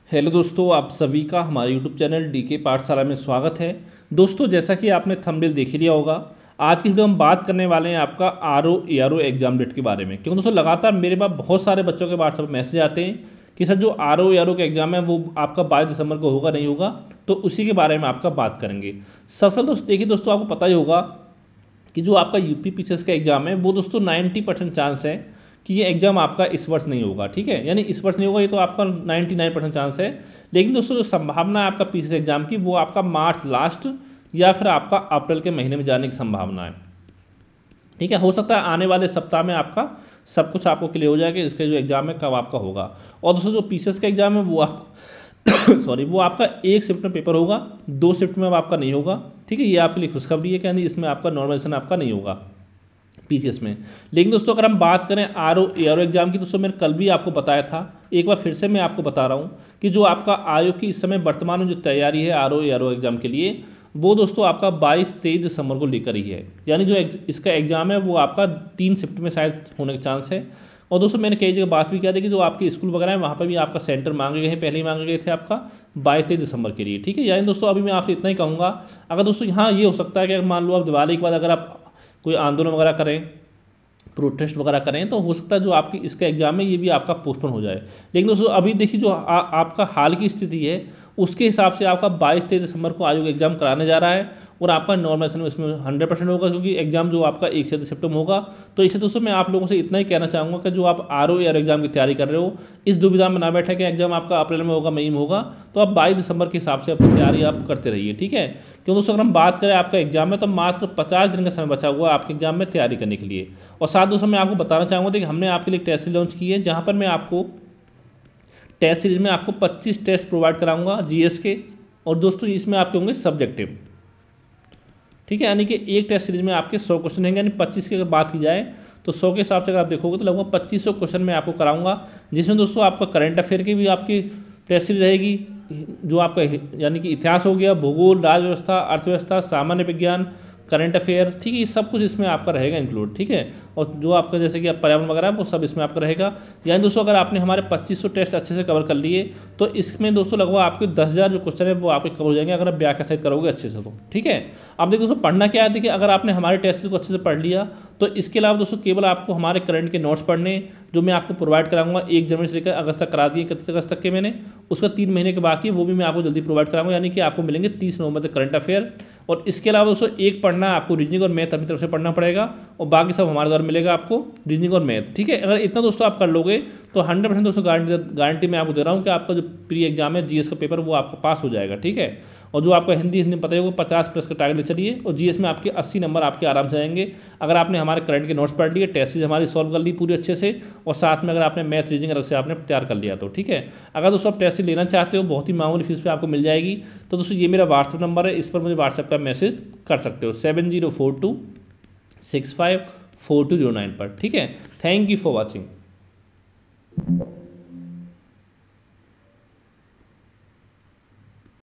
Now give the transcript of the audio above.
Hello दोस्तों, आप सभी का हमारे यूट्यूब चैनल डीके पाठशाला में स्वागत है। दोस्तों, जैसा कि आपने थंबनेल देख ही लिया होगा, आज की वीडियो हम बात करने वाले हैं आपका आरओ एआरओ एग्जाम डेट के बारे में। क्योंकि दोस्तों लगातार मेरे पास बहुत सारे बच्चों के व्हाट्सएप पर मैसेज आते हैं कि सर जो आरओ एआरओ का एग्जाम है वो आपका 22 दिसंबर को होगा नहीं होगा, तो उसी के बारे में आपका बात करेंगे। सबसे पहले दोस्तों देखिए, दोस्तों आपको पता ही होगा कि जो आपका यूपी पीसीएस का एग्जाम है वो दोस्तों 90% चांस है कि ये एग्जाम आपका इस वर्ष नहीं होगा। ठीक है, यानी इस वर्ष नहीं होगा, ये तो आपका 99% चांस है। लेकिन दोस्तों जो संभावना है आपका पीसीएस एग्जाम की, वो आपका मार्च लास्ट या फिर आपका अप्रैल के महीने में जाने की संभावना है। ठीक है, हो सकता है आने वाले सप्ताह में आपका सब कुछ आपको क्लियर हो जाएगा इसका जो एग्जाम है कब आपका होगा। और दोस्तों जो पीसीएस का एग्जाम है वो आप सॉरी, वो आपका 1 शिफ्ट में पेपर होगा, 2 शिफ्ट में अब आपका नहीं होगा। ठीक है, ये आपके लिए खुशखबरी है कि यानी इसमें आपका नॉर्मलाइजेशन आपका नहीं होगा पीसीएस में। लेकिन दोस्तों अगर हम बात करें आरओ एआरओ एग्जाम की, दोस्तों मैंने कल भी आपको बताया था, एक बार फिर से मैं आपको बता रहा हूँ कि जो आपका आयोग की इस समय वर्तमान में जो तैयारी है आरओ एआरओ एग्जाम के लिए, वो दोस्तों आपका 22-23 दिसंबर को लेकर ही है। यानी जो इसका एग्जाम है वो आपका 3 शिफ्ट में शायद होने का चांस है। और दोस्तों मैंने कई जगह बात भी किया था कि जो आपके स्कूल वगैरह है वहाँ पर भी आपका सेंटर मांगे गए हैं, पहले ही मांगे गए थे आपका 22-23 दिसंबर के लिए। ठीक है, यानी दोस्तों अभी मैं आपसे इतना ही कहूँगा। अगर दोस्तों यहाँ ये हो सकता है कि मान लो आप दिवाली के बाद अगर आप कोई आंदोलन वगैरह करें, प्रोटेस्ट वगैरह करें, तो हो सकता है जो आपकी इसका एग्जाम है ये भी आपका पोस्टपोन हो जाए। लेकिन दोस्तों अभी देखिए जो आपका हाल की स्थिति है उसके हिसाब से आपका 22-23 दिसंबर को आयोग एग्जाम कराने जा रहा है और आपका नॉर्मलाइजेशन में इसमें 100% होगा, क्योंकि एग्जाम जो आपका 1 से 7 होगा। तो इससे दोस्तों मैं आप लोगों से इतना ही कहना चाहूँगा कि जो आप आरओ या एग्जाम की तैयारी कर रहे हो, इस दुविधा में ना बैठे कि एग्जाम आपका अप्रैल में होगा मई में होगा, तो आप 22 दिसंबर के हिसाब से अपनी तैयारी आप करते रहिए। ठीक है, क्योंकि दोस्तों अगर हम बात करें आपका एग्जाम में, तो मात्र 50 दिन का समय बचा हुआ है आपके एग्जाम में तैयारी करने के लिए। और साथ दोस्तों मैं आपको बताना चाहूँगा कि हमने आपके लिए टेस्ट सीरीज लॉन्च की है, जहाँ पर मैं आपको टेस्ट सीरीज में आपको 25 टेस्ट प्रोवाइड कराऊंगा जीएस के। और दोस्तों इसमें आपके होंगे सब्जेक्टिव। ठीक है, यानी कि एक टेस्ट सीरीज में आपके 100 क्वेश्चन होंगे, यानी 25 की अगर बात की जाए तो 100 के हिसाब से अगर आप देखोगे तो लगभग 2500 क्वेश्चन मैं आपको कराऊंगा, जिसमें दोस्तों आपका करंट अफेयर की भी आपकी टेस्ट सीरीज रहेगी, जो आपका यानी कि इतिहास हो गया, भूगोल, राज्य व्यवस्था, अर्थव्यवस्था, सामान्य विज्ञान, करंट अफेयर। ठीक है, ये सब कुछ इसमें आपका रहेगा इंक्लूड। ठीक है, और जो आपका जैसे कि आप पर्यावरण वगैरह वो सब इसमें आपका रहेगा। यानी दोस्तों अगर आपने हमारे 2500 टेस्ट अच्छे से कवर कर लिए तो इसमें दोस्तों लगभग आपके 10,000 जो क्वेश्चन है वो आपके कवर हो जाएंगे, अगर आप व्याख्या सहित करोगे अच्छे से तो। ठीक है, अब देखिए दोस्तों पढ़ना क्या है, देखिए अगर आपने हमारे टेस्ट को अच्छे से पढ़ लिया तो इसके अलावा दोस्तों केवल आपको हमारे करंट के नोट्स पढ़ने, जो मैं आपको प्रोवाइड कराऊंगा 1 जनवरी से लेकर अगस्त तक करा दिए, 31 अगस्त तक के मैंने, उसका 3 महीने के बाकी वो भी मैं आपको जल्दी प्रोवाइड कराऊंगा, यानी कि आपको मिलेंगे 30 नवंबर तक करंट अफेयर। और इसके अलावा दोस्तों एक पढ़ना आपको रीजनिंग और मैथ अपनी तरफ से पढ़ना पड़ेगा, और बाकी सब हमारे द्वारा मिलेगा आपको रीजनिंग और मैथ। ठीक है, अगर इतना दोस्तों आप कर लोगे तो 100% दोस्तों गारंटी मैं आपको दे रहा हूँ कि आपका जो प्री एग्जाम है जीएस का पेपर वो आपका पास हो जाएगा। ठीक है, और जो आपका हिंदी में पता है वो 50+ का टारगेट ले चलिए, और जीएस में आपके 80 नंबर आपके आराम से आएंगे अगर आपने हमारे करंट के नोट्स पढ़ लिए, टेस्ट सीरीज हमारी सॉल्व कर ली पूरी अच्छे से, और साथ में अगर आपने मैथ रीजनिंग अलग से आपने तैयार कर लिया तो। ठीक है, अगर दोस्तों आप टेस्ट सीरीज लेना चाहते हो बहुत ही मामूली फीस पे आपको मिल जाएगी, तो दोस्तों ये मेरा व्हाट्सअप नंबर है, इस पर मुझे व्हाट्सएप पर मैसेज कर सकते हो 7042654209 पर। ठीक है, थैंक यू फॉर वॉचिंग।